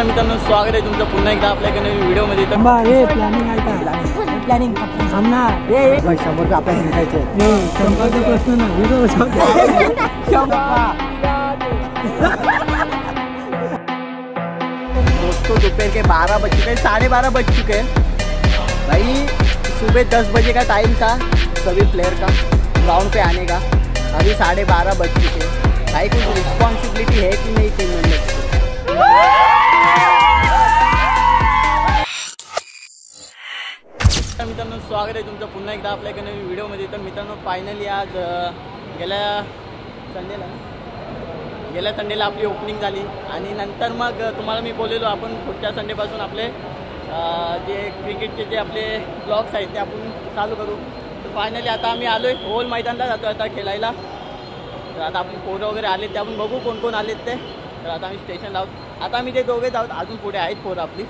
मित्रांनो स्वागत आहे तुमचं पुन्हा एकदा आपल्या नवीन व्हिडिओमध्ये. तर हे प्लॅनिंग आहे का? प्लॅनिंग सामना हे 100 आपल्याला जिंकायचे. शंभरचा प्रश्न ना व्हिडिओ दोस्तों दोपहर के 12 बज चुके हैं, 12:30 बज चुके हैं भाई. सुबह 10 बजे का टाइम था सभी प्लेयर का ग्राउंड पे आने का. अभी 12:30 बज चुके हैं भाई. कुछ रिस्पॉन्सिबिलिटी है कि नहीं टीम मेंबर्स को? मित्रांनो स्वागत आहे तुमचं पुन्हा एकदा आपल्या नवीन व्हिडिओमध्ये. तर मित्रांनो फायनली आज गेल्या संडेला आपली ओपनिंग झाली आणि नंतर मग तुम्हाला मी बोललेलो आपण पुढच्या संडेपासून आपले जे क्रिकेटचे जे आपले ब्लॉग्स आहेत ते आपण चालू करू. तर फायनली आता आम्ही आलो आहे होल मैदानला जातो आता खेळायला. तर आता आपण पोरं वगैरे आलेत ते आपण बघू कोण कोण आलेत ते. तर आता आम्ही स्टेशनला आहोत. आता आम्ही ते दोघेच आहोत, अजून पुढे आहेत पोरं आपली.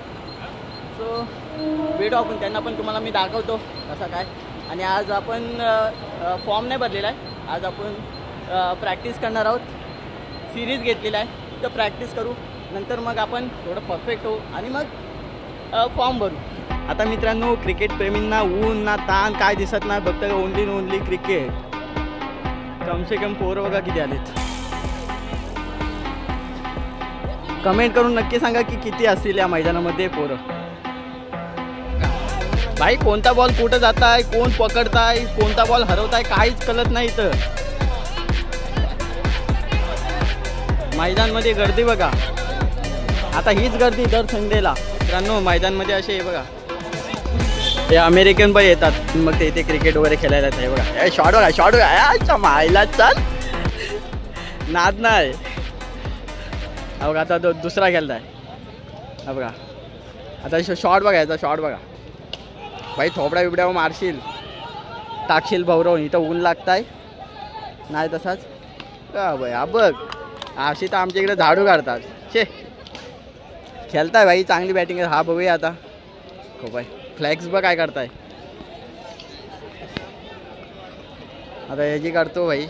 सो भेटू आपण त्यांना पण तुम्हाला मी दाखवतो कसं काय. आणि आज आपण फॉर्म नाही भरलेला आहे, आज आपण प्रॅक्टिस करणार आहोत. सिरीज घेतलेला आहे तर प्रॅक्टिस करू, नंतर मग आपण थोडं परफेक्ट होऊ आणि मग फॉर्म भरू. आता मित्रांनो क्रिकेट प्रेमींना ऊन ना ताण काय दिसत नाही, बघता ओनली क्रिकेट. कम से कम पोरं बघा किती आलेत. कमेंट करून नक्की सांगा की किती असतील या मैदानामध्ये पोरं. भाई कोणता बॉल कुठं जाताय, कोण पकडताय, कोणता बॉल हरवताय काहीच कळत नाही. इथं मैदानमध्ये गर्दी बघा. आता हीच गर्दी दर संडेला मित्रांनो मैदानमध्ये असे हे बघा. हे अमेरिकन पण येतात मग ते इथे क्रिकेट वगैरे खेळायला येतात. हे बघा शॉट बघा अच्छा मायला चाल नाद नाही. हा बघा आता दुसरा खेळताय. हा बघा आता शॉट बघायचा. शॉट बघा भाई. थोबड्या बिबड्यावर मारशील टाकशील भवरवून. इथं ऊन लागताय नाही तसाच का भाई. हा बघ अशी तर आमच्या इकडे झाडू काढतात. शे खेळताय भाई चांगली बॅटिंग आहे. हा बघूया आता खूप आहे. फ्लॅक्स बघ काय करताय. आता याची करतो भाई.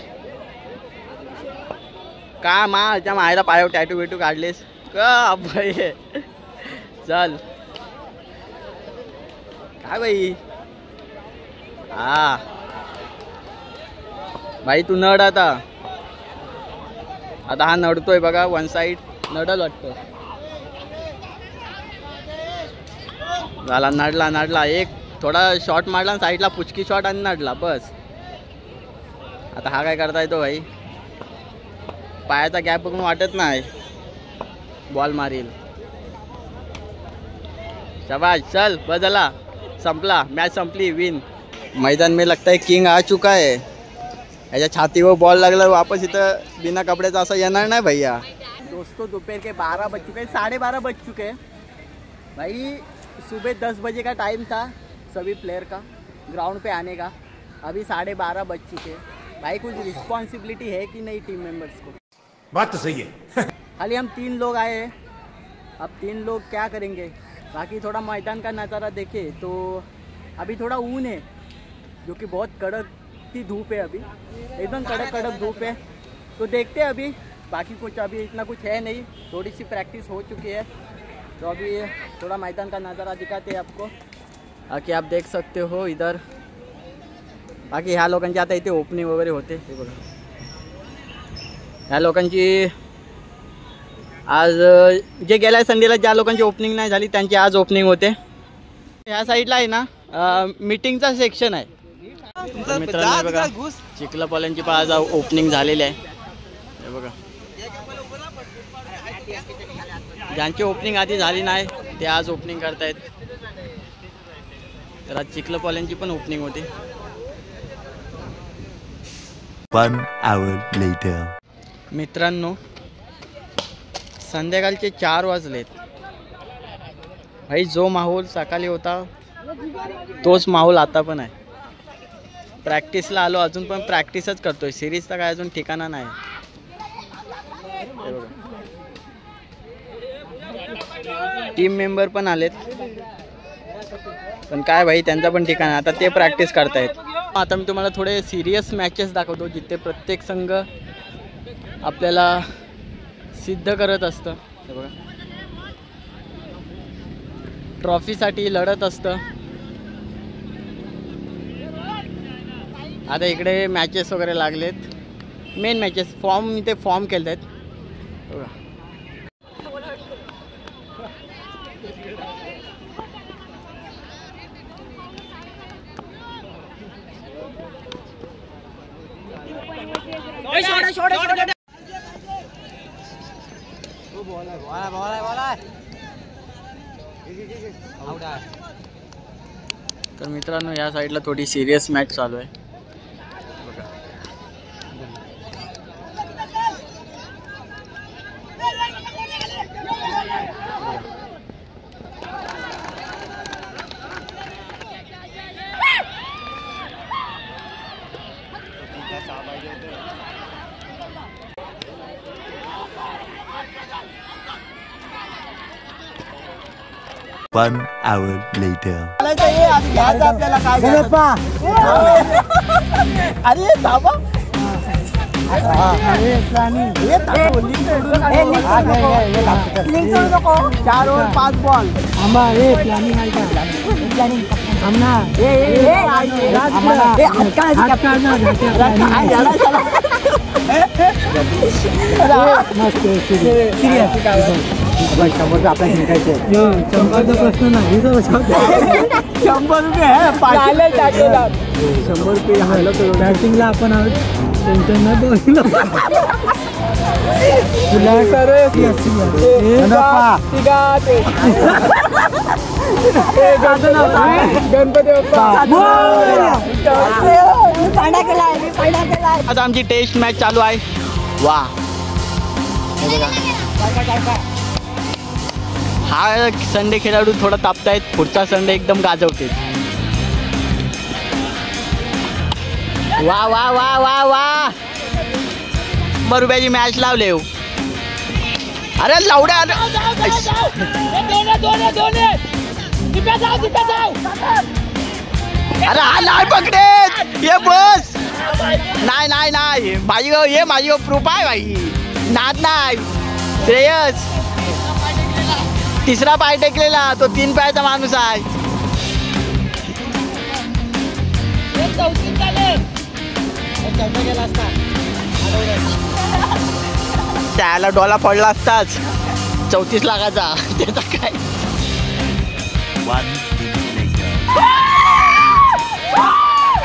का माझ्या मायला पायावर टॅटू बिटू काढलेस का भाई. चल काय भाई. हा भाई तू नड आता हा नडतोय बघा. वन साईड नडल वाटतं. झाला नडला एक थोडा शॉट मारला साईडला पुचकी शॉट आणि नडला बस. आता हा काय करता येतो भाई. पायाचा गॅप बघून वाटत नाही बॉल मारील. शाबाश चल बदला संपला मॅच संपली विन. मैदान में लगता है किंग आ चुका है. याच्या छातीवर बॉल लागला वापस इथं बिना कपड्याचा असं येणार नाही भैया. दोस्तों दोपहर के 12 बज चुके हैं, 12:30 बज चुके हैं भाई. सुबह 10 बजे का टाइम था सभी प्लेयर का ग्राउंड पे आने का. अभी 12:30 बज चुके हैं भाई. कुछ रिस्पॉन्सिबिलिटी है कि नहीं टीम मेंबर्स को? बात तो सही है. खाली हम 3 लोग आए हैं. अब 3 लोग क्या करेंगे. बाकी थोड़ा मैदान का नज़ारा देखे तो अभी थोड़ा ऊन है जो कि बहुत कड़क की धूप है. अभी एकदम कड़क धूप है. तो देखते हैं अभी. बाकी कुछ अभी इतना कुछ है नहीं, थोड़ी सी प्रैक्टिस हो चुकी है. तो अभी थोड़ा मैदान का नज़ारा दिखाते हैं आपको. बाकी आप देख सकते हो इधर. बाकी ह्या लोकांची आता इथे ओपनिंग वगैरे होते. हे बघा ह्या लोकांची आज जे गेल्या संडेला ज्या लोकांची ओपनिंग नाही झाली त्यांची आज ओपनिंग होते. ह्या साईडला आहे ना मीटिंगचा सेक्शन आहे. मित्रांनो बघा चिखलपाल्यांची पण आज ओपनिंग झालेली आहे. हे बघा ज्यांची ओपनिंग आधी झाली नाही ते आज ओपनिंग करतायत. तर आज चिखलपाल्यांची पण ओपनिंग होती. 1 hour later. मित्रांनो संध्याकाळचे 4 वाजलेत भाई. जो माहोल सकाळी होता तोच माहोल आता पण आहे. प्रॅक्टिसला आलो अजून पण प्रॅक्टिसच करतोय. सिरीजचा काय अजून ठिकाणा नाही. टीम मेंबर पण आलेत पण काय भाई त्यांचा पण ठिकाण. आता ते प्रॅक्टिस करतायत. आता मी तुम्हाला थोडे सिरियस मॅचेस दाखवतो जिथे प्रत्येक संघ आपल्याला सिद्ध करत असतं. हे बघा ट्रॉफीसाठी लढत असतं. आता इकडे मॅचेस वगैरे लागलेत, मेन मॅचेस फॉर्म इथे फॉर्म केलेत आहेत. तर मित्रांनो या साईडला थोडी सिरियस मॅच चालू आहे. One hour later. आपल्याला काय अरे बाबा नको 4 ओव्हर 5 बॉल. शंभर आपल्या जिंकायचे. शंभरचा प्रश्न नाही. 100 रुपये 100 रुपये हल्लं तर बॅटिंगला आपण आहोत. टेन्शन नाही बघितलं. आता आमची टेस्ट मॅच चालू आहे. वा हा संडे खेळाडू थोडा तापतायत, पुढचा संडे एकदम गाजवते. वा वा वा वा वा मरुब्याची मॅच लावले. अरे लावड्या अरे हा नाही पकडे ये बस. नाही नाही नाही माझी ये माझी प्रूफ आहे भाई. नाद नाही. श्रेयस तिसरा पाय टेकलेला, तो 3 पायाचा माणूस आहे. त्याला डोला पडला असताच 34 लाखाचा. त्याचा काय 1 minute later.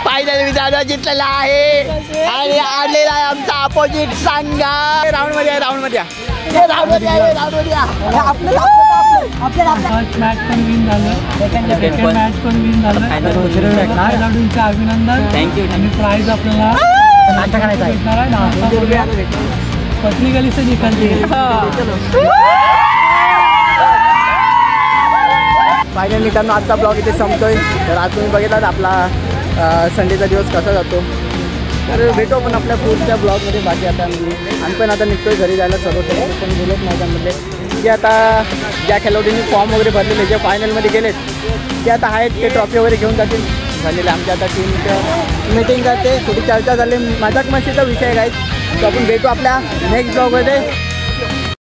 फायनल विधान जिंकलेला आहे आणि आलेला आहे आमचा अपोजिट संघ. राऊंड मध्ये राऊंड मध्ये फर्स्ट मॅच पण विन झालं, सेकंड मॅच पण विन झालं. खेळाडूंचे अभिनंदन. थँक्यू. आणि प्राइज आपल्याला भेटणार आहे पत्नी गली से निकलते. फायनल मित्रांनो आजचा ब्लॉग इथे संपतोय. तर आज तुम्ही बघितलात आपला संडेचा दिवस कसा जातो. तर भेटू पण आपल्या पुढच्या ब्लॉगमध्ये. बाकी आता आम्ही पण आता निघतोय घरी जायला. सर्व पण बोलत नाही त्यामध्ये की आता ज्या खेळाडूंनी फॉर्म वगैरे भरलेले, जे फायनलमध्ये गेलेत ते आता आहेत, ते ट्रॉफी वगैरे घेऊन जातील. झालेलं आमच्या आता टीमचं मीटिंग करते, थोडी चर्चा झाली, मजाक मस्तीचा विषय आहे. तो आपण भेटू आपल्या नेक्स्ट ब्लॉगमध्ये.